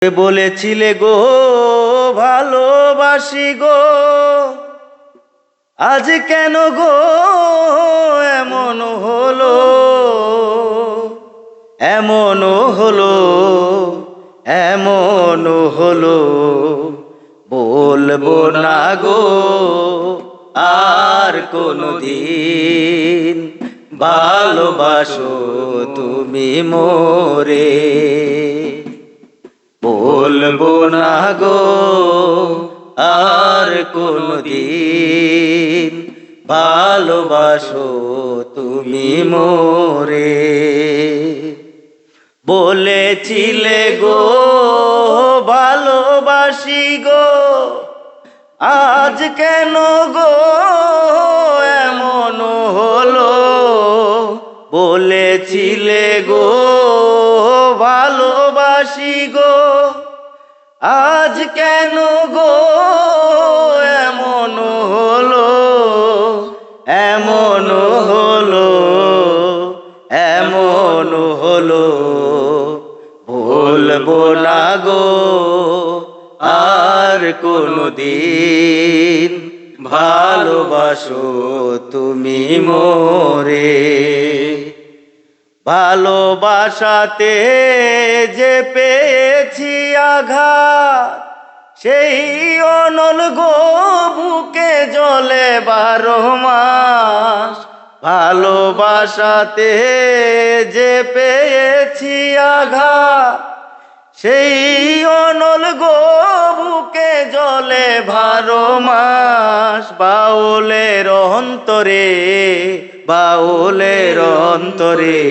বলেছিলে গো ভালোবাসি গো, আজ কেন গো এমন হলো, এমন হলো, এমন হলো। বলবো না গো আর কোনদিন, ভালোবাসো তুমি মোরে। বলবো না গো আর কোনদিন, ভালোবাসো তুমি মোরে। বলেছিলে গো ভালোবাসি গো, আজ কেন গো এমন হলো। বলেছিলে গো ভালোবাসি গো, আজ কেন গো এমন হলো, এমন হলো, এমন হলো। বলবো না গো আর কোনদিন, ভালোবাসো তুমি মোরে। ভালোবাসাতে যে পেয়েছি আঘাত, সেই অনল গো বুকে জ্বলে 12 মাস। ভালোবাসাতে যে পেয়েছি আঘাত, সেই অনল গো বুকে জ্বলে 12 মাস। বাউলের অন্তরে, বাউলের অন্তরে,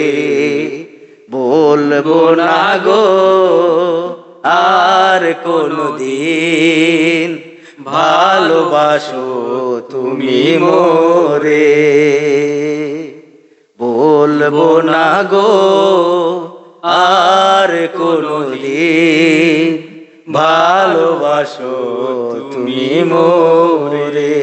বলবো না গো আর কোনদিন, ভালোবাসো তুমি মোরে। বলবো না গো আর কোনদিন, ভালোবাসো তুমি মোরে।